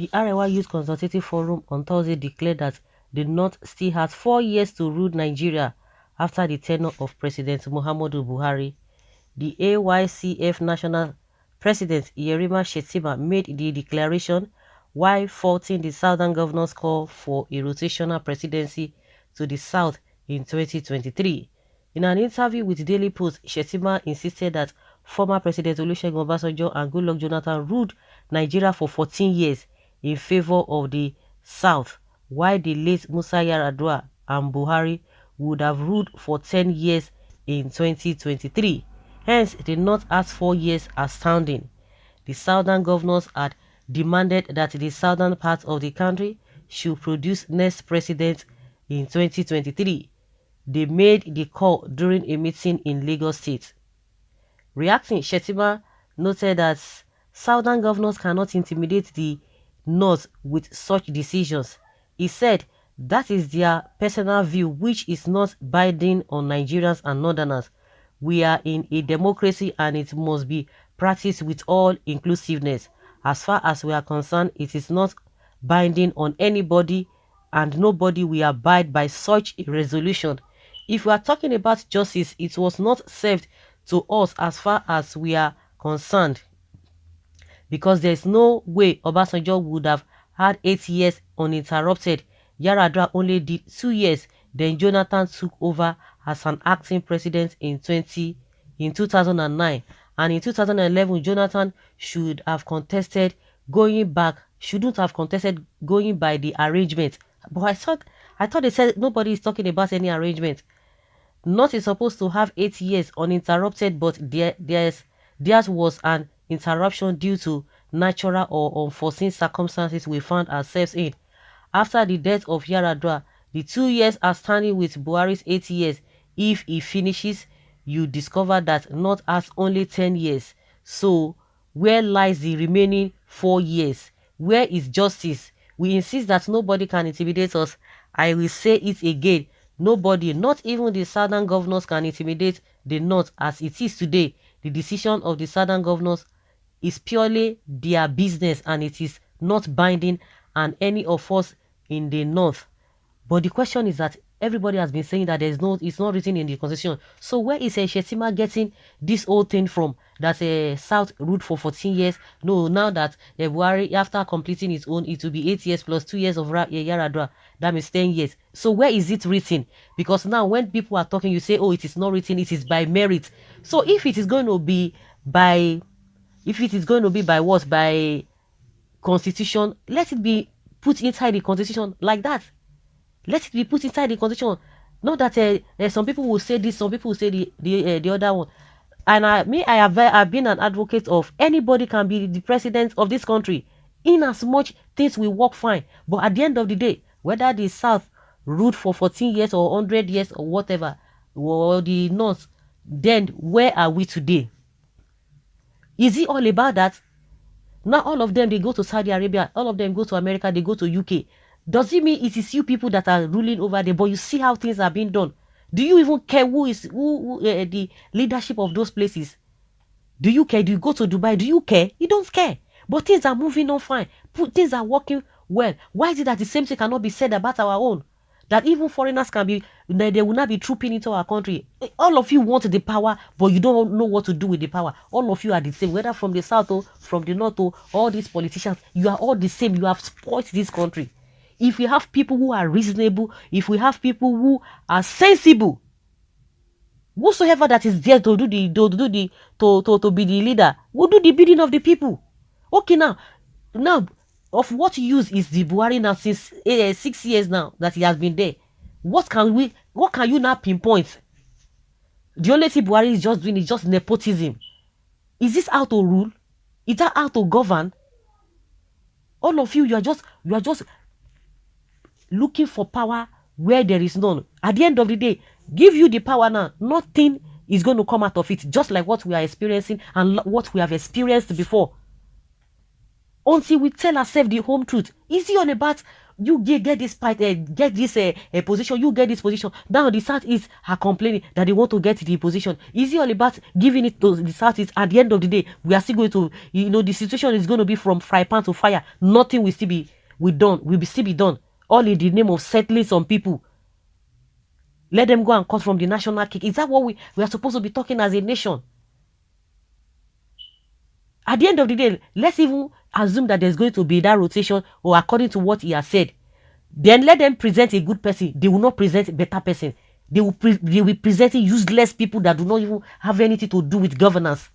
The Arewa Youth Consultative Forum on Thursday declared that the North still has 4 years to rule Nigeria after the tenure of President Muhammadu Buhari. The AYCF National President Yerima Shetima made the declaration while faulting the Southern Governor's call for a rotational presidency to the South in 2023. In an interview with Daily Post, Shetima insisted that former President Olusegun Obasanjo and Goodluck Jonathan ruled Nigeria for 14 years in favor of the South, while the late Musa Yar'Adua and Buhari would have ruled for 10 years in 2023. Hence, the North has 4 years as standing. The Southern governors had demanded that the southern part of the country should produce next president in 2023. They made the call during a meeting in Lagos State. Reacting, Shetima noted that Southern governors cannot intimidate the North with such decisions. He said that is their personal view, which is not binding on Nigerians and Northerners. We are in a democracy and it must be practiced with all inclusiveness. As far as we are concerned, it is not binding on anybody and nobody will abide by such a resolution. If we are talking about justice, it was not served to us as far as we are concerned, because there is no way Obasanjo would have had 8 years uninterrupted. Yar'Adua only did 2 years. Then Jonathan took over as an acting president in 2009, and in 2011 Jonathan should have contested going back. Shouldn't have contested going by the arrangement. But I thought they said nobody is talking about any arrangement. North is supposed to have 8 years uninterrupted, but theirs was an interruption due to natural or unforeseen circumstances we found ourselves in. After the death of Yar'Adua, the 2 years are standing with Buhari's 8 years. If he finishes, you discover that North has only 10 years. So, where lies the remaining 4 years? Where is justice? We insist that nobody can intimidate us. I will say it again. Nobody, not even the Southern governors, can intimidate the North as it is today. The decision of the Southern governors is purely their business and it is not binding on any of us in the North. But the question is that everybody has been saying that it's not written in the constitution. So where is Shetima getting this whole thing from? That South ruled for 14 years. No, now that Buhari, after completing his own, it will be 8 years plus 2 years of Yar'Adua. That means 10 years. So where is it written? Because now when people are talking, you say, oh, it is not written, it is by merit. So if it is going to be by what? By constitution, let it be put inside the constitution like that. Let it be put inside the constitution. Not that some people will say this, some people will say the other one. And I've been an advocate of anybody can be the president of this country, in as much things will work fine. But at the end of the day, whether the South ruled for 14 years or 100 years or whatever, or the North, then where are we today? Is it all about that? Now all of them, they go to Saudi Arabia, all of them go to America, they go to UK. Does it mean it is you people that are ruling over there? But you see how things are being done. Do you even care who the leadership of those places? Do you care? Do you go to Dubai? Do you care? You don't care. But things are moving on fine. Things are working well. Why is it that the same thing cannot be said about our own? That even foreigners can be, they will not be trooping into our country. All of you want the power, but you don't know what to do with the power. All of you are the same, whether from the South or from the North or all these politicians. You are all the same. You have spoiled this country. If we have people who are reasonable, if we have people who are sensible, whosoever that is there to be the leader will do the bidding of the people. Okay, now of what use is the Buhari now since 6 years now that he has been there? What can you now pinpoint? The only thing Buhari is just doing is just nepotism. Is this how to rule? Is that how to govern? All of you, you are just looking for power where there is none. At the end of the day, give you the power now, nothing is going to come out of it, just like what we are experiencing and what we have experienced before. until we tell ourselves the home truth. Is it all about you get this part, get this position, you get this position? Now the Southeast are complaining that they want to get the position. Is it all about giving it to the Southeast? At the end of the day, we are still going to, the situation is going to be from fry pan to fire. Nothing will still be still be done. All in the name of settling some people. Let them go and cut from the national cake. Is that what we are supposed to be talking as a nation? At the end of the day, let's even assume that there's going to be that rotation, or according to what he has said. Then let them present a good person. They will not present a better person. They will be presenting useless people that do not even have anything to do with governance.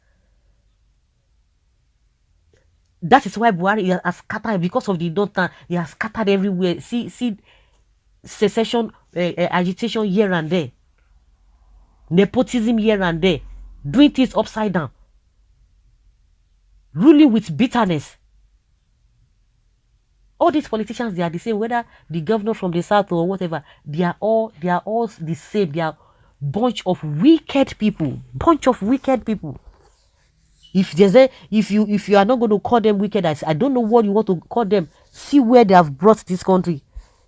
That is why Buhari has scattered, because of the Northern. He has scattered everywhere. See secession, agitation here and there. Nepotism here and there. Doing things upside down. Ruling with bitterness. All these politicians, they are the same, whether the governor from the south or whatever. They are all the same. They are bunch of wicked people. Bunch of wicked people. If you are not going to call them wicked, I don't know what you want to call them. See where they have brought this country.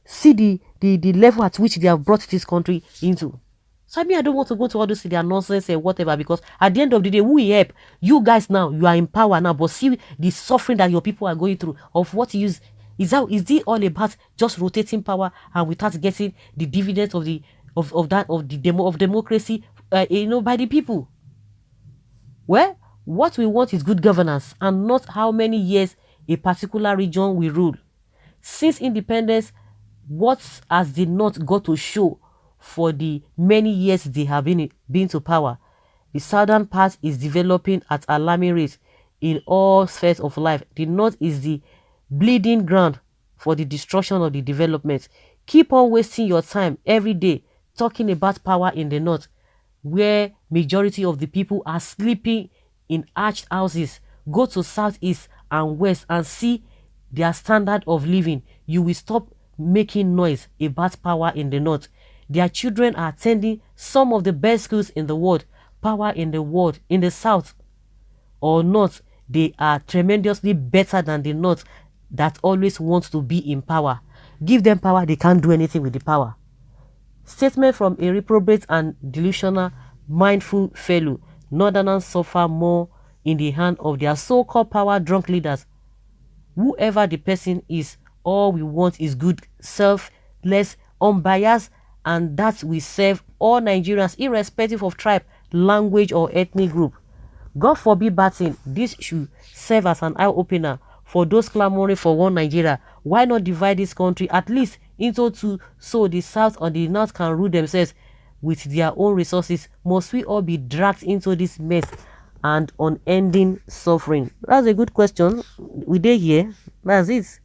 See the level at which they have brought this country into. So I don't want to go to all this their nonsense and whatever, because at the end of the day, who will help? You guys now, you are in power now, but see the suffering that your people are going through. Of what use? Is it all about just rotating power and without getting the dividends of democracy, by the people? Well, what we want is good governance, and not how many years a particular region will rule. Since independence, what has the North got to show for the many years they have been to power? The southern part is developing at alarming rates in all spheres of life. The North is the bleeding ground for the destruction of the development. Keep on wasting your time every day talking about power in the North, where majority of the people are sleeping in arched houses. Go to Southeast and West and see their standard of living. You will stop making noise about power in the North. Their children are attending some of the best schools in the world. Power in the world, in the South or North, they are tremendously better than the North that always wants to be in power. Give them power, they can't do anything with the power. Statement from a reprobate and delusional, mindful fellow. Northerners suffer more in the hand of their so-called power-drunk leaders. Whoever the person is, all we want is good, selfless, unbiased, and that will serve all Nigerians, irrespective of tribe, language, or ethnic group. God forbid bad thing. This should serve as an eye-opener for those clamoring for one Nigeria. Why not divide this country at least into two, so the South and the North can rule themselves with their own resources? Must we all be dragged into this mess and unending suffering? That's a good question. We did here. That's it.